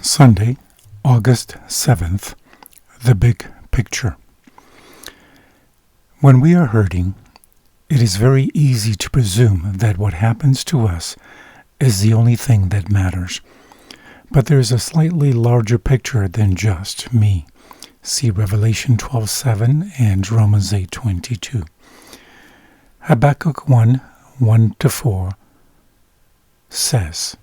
Sunday, August 7th, the big picture. When we are hurting, it is very easy to presume that what happens to us is the only thing that matters. But there is a slightly larger picture than just me. See Revelation 12:7 and Romans 8:22. Habakkuk 1:1-4 says,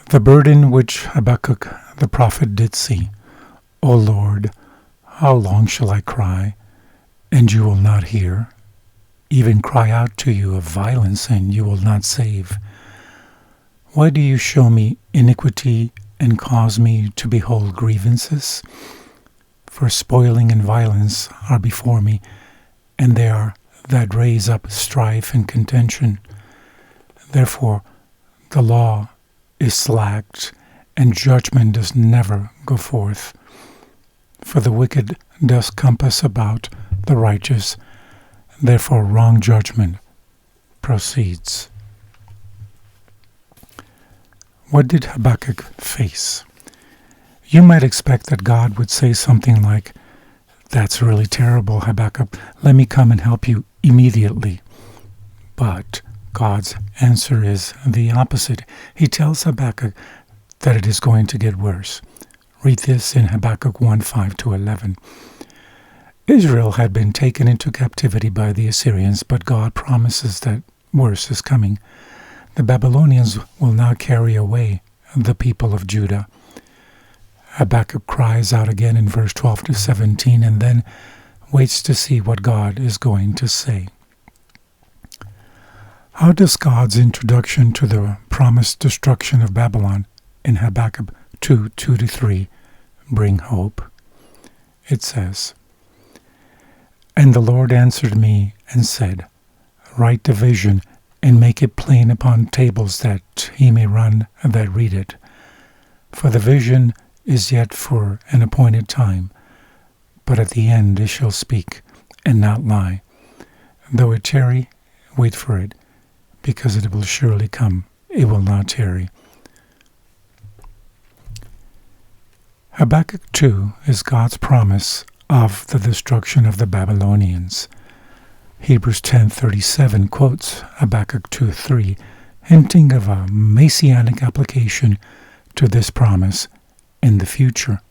"The burden which Habakkuk the prophet did see, O Lord, how long shall I cry, and you will not hear? Even cry out to you of violence, and you will not save. Why do you show me iniquity and cause me to behold grievances? For spoiling and violence are before me, and they are that raise up strife and contention. Therefore the law is slacked, and judgment does never go forth. For the wicked does compass about the righteous, therefore wrong judgment proceeds." What did Habakkuk face? You might expect that God would say something like, "That's really terrible, Habakkuk. Let me come and help you immediately." But God's answer is the opposite. He tells Habakkuk that it is going to get worse. Read this in Habakkuk 1:5-11. Israel had been taken into captivity by the Assyrians, but God promises that worse is coming. The Babylonians will now carry away the people of Judah. Habakkuk cries out again in verse 12-17 and then waits to see what God is going to say. How does God's introduction to the promised destruction of Babylon in Habakkuk 2:2-3 bring hope? It says, "And the Lord answered me and said, Write the vision and make it plain upon tables, that he may run that read it. For the vision is yet for an appointed time, but at the end it shall speak and not lie. Though it tarry, wait for it, because it will surely come. It will not tarry." Habakkuk 2 is God's promise of the destruction of the Babylonians. Hebrews 10:37 quotes Habakkuk 2:3, hinting of a messianic application to this promise in the future.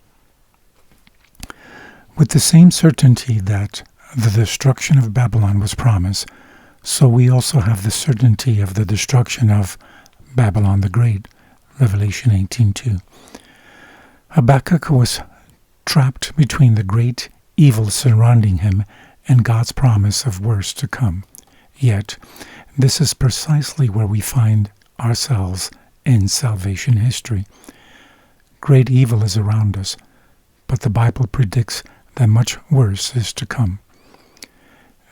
With the same certainty that the destruction of Babylon was promised, so we also have the certainty of the destruction of Babylon the Great, Revelation 18:2. Habakkuk was trapped between the great evil surrounding him and God's promise of worse to come. Yet, this is precisely where we find ourselves in salvation history. Great evil is around us, but the Bible predicts that much worse is to come.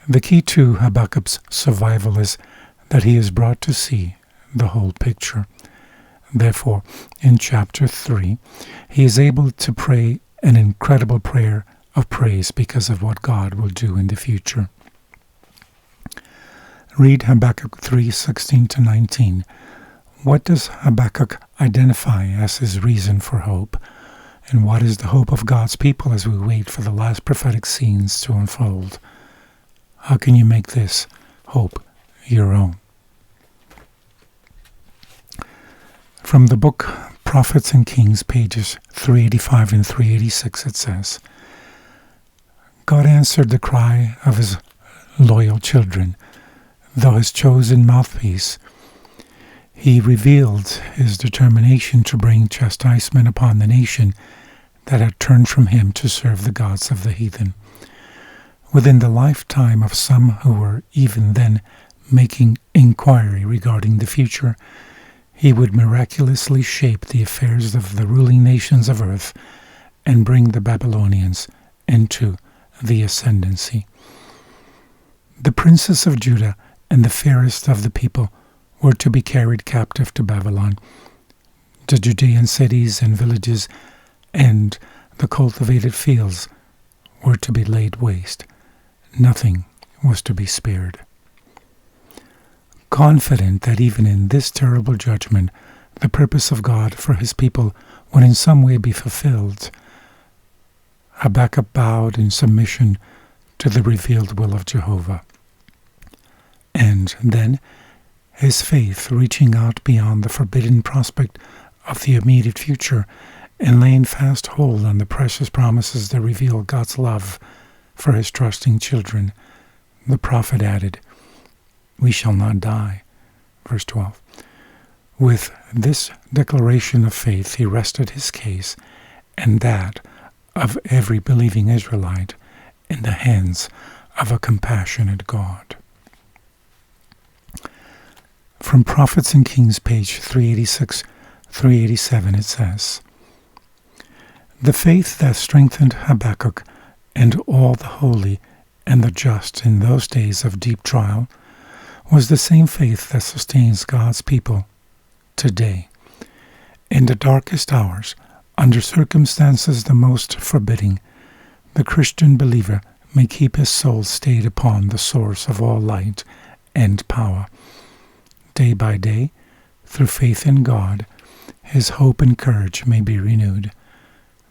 The key to Habakkuk's survival is that he is brought to see the whole picture. Therefore, in chapter 3, he is able to pray an incredible prayer of praise because of what God will do in the future. Read Habakkuk 3:16-19. What does Habakkuk identify as his reason for hope? And what is the hope of God's people as we wait for the last prophetic scenes to unfold? How can you make this hope your own? From the book Prophets and Kings, pages 385 and 386, it says, "God answered the cry of his loyal children, though his chosen mouthpiece. He revealed his determination to bring chastisement upon the nation that had turned from him to serve the gods of the heathen. Within the lifetime of some who were even then making inquiry regarding the future, he would miraculously shape the affairs of the ruling nations of earth and bring the Babylonians into the ascendancy. The princes of Judah and the fairest of the people were to be carried captive to Babylon. The Judean cities and villages and the cultivated fields were to be laid waste. Nothing was to be spared. Confident that even in this terrible judgment, the purpose of God for his people would in some way be fulfilled, Habakkuk bowed in submission to the revealed will of Jehovah. And then, his faith reaching out beyond the forbidden prospect of the immediate future and laying fast hold on the precious promises that reveal God's love for his trusting children, the prophet added, "We shall not die." Verse 12. With this declaration of faith, he rested his case and that of every believing Israelite in the hands of a compassionate God. From Prophets and Kings, page 386-387, it says, "The faith that strengthened Habakkuk and all the holy and the just in those days of deep trial was the same faith that sustains God's people today. In the darkest hours, under circumstances the most forbidding, the Christian believer may keep his soul stayed upon the source of all light and power. Day by day, through faith in God, his hope and courage may be renewed.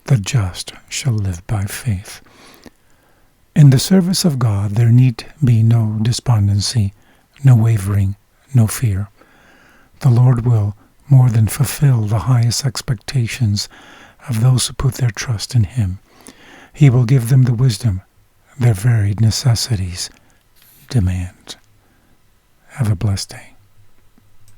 The just shall live by faith. In the service of God there need be no despondency, no wavering, no fear. The Lord will more than fulfill the highest expectations of those who put their trust in him. He will give them the wisdom their varied necessities demand." Have a blessed day.